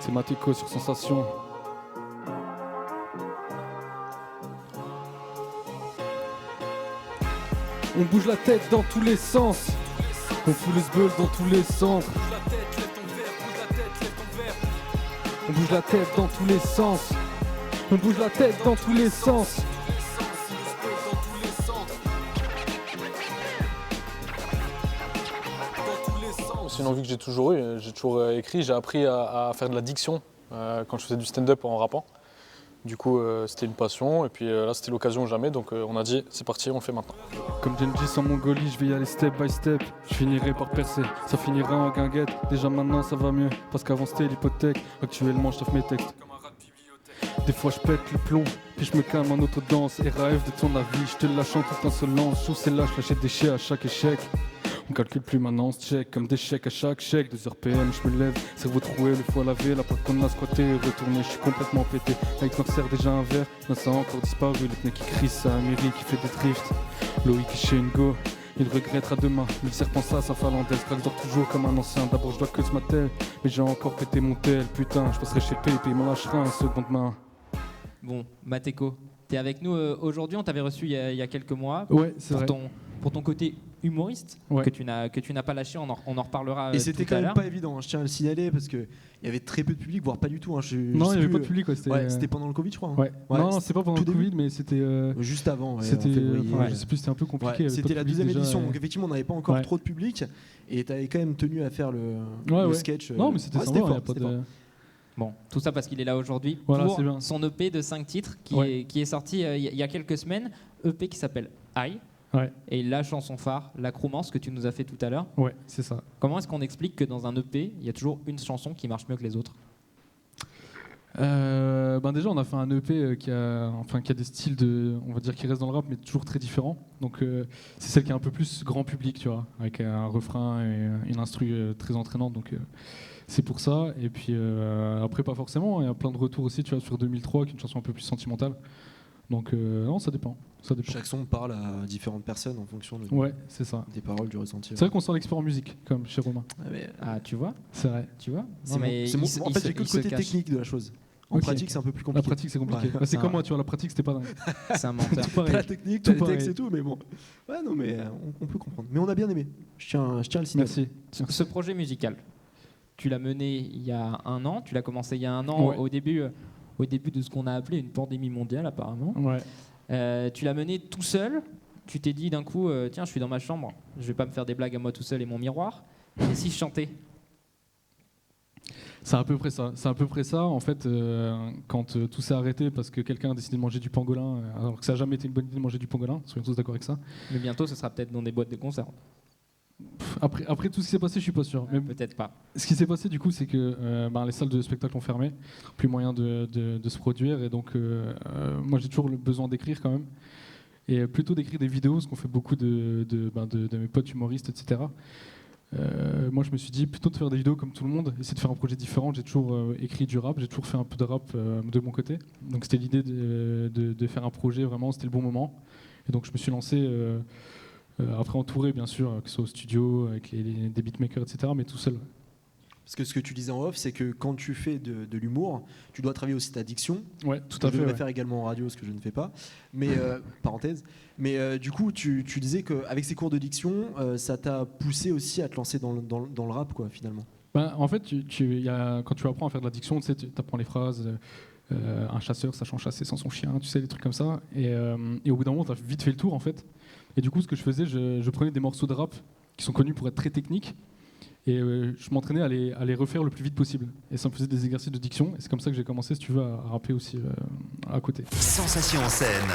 C'est Mateko sur Sensation. On bouge la tête dans tous les sens. On fout le sbeul dans tous les sens. On bouge la tête dans tous les sens. On bouge la tête dans tous les sens. C'est une envie que j'ai toujours eue, j'ai toujours écrit, j'ai appris à faire de la diction quand je faisais du stand-up en rappant. Du coup, c'était une passion et puis là, c'était l'occasion ou jamais, donc on a dit c'est parti, on le fait maintenant. Comme Gengis en Mongolie, je vais y aller step by step. Je finirai par percer, ça finira en guinguette. Déjà maintenant ça va mieux, parce qu'avant c'était l'hypothèque. Actuellement je taffe mes textes. Des fois je pète le plomb, puis je me calme en autre danse. RAF de ton avis, je te lâche en toute insolence. Sous c'est lâche, lâcher des chiens à chaque échec. On calcule plus maintenant, on se check comme des chèques à chaque chèque. 2 RPM, je me lève, cerveau troué, le foie lavé, la porte qu'on a squatté, retourné, je suis complètement pété. Avec Noir sert déjà un verre, non ça a encore disparu. Le pneu qui crie, ça Amérique qui fait des drifts. Loïc qui chez une go, il regrettera demain. Mais le serpent ça finlandaise, craque dort toujours comme un ancien. D'abord je dois que ce matin, mais j'ai encore pété mon tel. Putain, je passerai chez Pape et il m'en lâchera un seconde main. Bon, Mateko, t'es avec nous aujourd'hui, on t'avait reçu il y a quelques mois. Ouais, c'est vrai. Pour ton côté humoriste, ouais. que tu n'as pas lâché, on en reparlera et c'était tout à quand l'heure. même pas évident, je tiens à le signaler, parce qu'il y avait très peu de public, voire pas du tout. Non, il n'y avait pas de public. C'était pendant le Covid, je crois. Ouais. Non, c'était pas pendant le Covid, mais c'était... juste avant. C'était, je sais plus, c'était un peu compliqué. C'était la deuxième déjà, édition, donc effectivement on n'avait pas encore trop de public, et tu avais quand même tenu à faire le sketch. Non, mais c'était sympa, il n'y a pas de... Bon, tout ça parce qu'il est là aujourd'hui voilà, pour son EP de 5 titres qui est sorti il y a quelques semaines. EP qui s'appelle I. Ouais. Et la chanson phare, La Croumance, que tu nous as fait tout à l'heure. Ouais, c'est ça. Comment est-ce qu'on explique que dans un EP, il y a toujours une chanson qui marche mieux que les autres ? Déjà, on a fait un EP qui a des styles on va dire, qui restent dans le rap, mais toujours très différents. Donc, c'est celle qui est un peu plus grand public, tu vois, avec un refrain et une instru très entraînante. Donc, c'est pour ça. Et puis après, pas forcément. Il y a plein de retours aussi, tu vois, sur 2003, qui est une chanson un peu plus sentimentale. Donc, non, ça dépend. Chaque son parle à différentes personnes en fonction c'est ça. Des paroles, du ressenti. C'est vrai qu'on sent l'expert en musique, comme chez Romain. Ah, tu vois ? C'est vrai. Tu vois ? En fait, j'ai que le côté technique de la chose. En pratique, c'est un peu plus compliqué. La pratique, c'est compliqué. Ouais. C'est comme moi, tu vois, la pratique, c'était pas dingue. C'est un menteur. La technique, t'as les textes et tout, mais bon. Ouais, non, mais on peut comprendre. Mais on a bien aimé. Je tiens à le signaler. Merci. Ce projet musical, tu l'as mené il y a 1 an. Tu l'as commencé il y a 1 an, au début de ce qu'on a appelé une pandémie mondiale, apparemment. Ouais. Tu l'as mené tout seul. Tu t'es dit d'un coup, tiens, je suis dans ma chambre, je vais pas me faire des blagues à moi tout seul et mon miroir. Et si je chantais ? C'est à peu près ça. En fait, quand tout s'est arrêté parce que quelqu'un a décidé de manger du pangolin, alors que ça n'a jamais été une bonne idée de manger du pangolin, soyons tous d'accord avec ça. Mais bientôt, ce sera peut-être dans des boîtes de conserve. Après tout ce qui s'est passé, je suis pas sûr. Mais peut-être pas. Ce qui s'est passé, du coup, c'est que les salles de spectacle ont fermé, plus moyen de se produire, et donc moi j'ai toujours le besoin d'écrire quand même, et plutôt d'écrire des vidéos, parce qu'on fait beaucoup de mes potes humoristes, etc. Moi je me suis dit plutôt de faire des vidéos comme tout le monde, essayer de faire un projet différent. J'ai toujours écrit du rap, j'ai toujours fait un peu de rap de mon côté, donc c'était l'idée de faire un projet, vraiment c'était le bon moment, et donc je me suis lancé après entouré bien sûr, que ce soit au studio avec des beatmakers, etc., mais tout seul. Parce que ce que tu disais en off, c'est que quand tu fais de l'humour, tu dois travailler aussi ta diction. Ouais, tout à fait. Je devrais faire également en radio, ce que je ne fais pas. Mais parenthèse. Mais du coup, tu disais qu'avec ces cours de diction, ça t'a poussé aussi à te lancer dans le rap, quoi, finalement. En fait, quand tu apprends à faire de la diction, tu apprends les phrases. Un chasseur sachant chasser sans son chien, tu sais, des trucs comme ça. Et au bout d'un moment, tu as vite fait le tour, en fait. Et du coup, ce que je faisais, je prenais des morceaux de rap qui sont connus pour être très techniques. Et je m'entraînais à les refaire le plus vite possible. Et ça me faisait des exercices de diction. Et c'est comme ça que j'ai commencé, si tu veux, à rapper aussi à côté. Sensation en scène.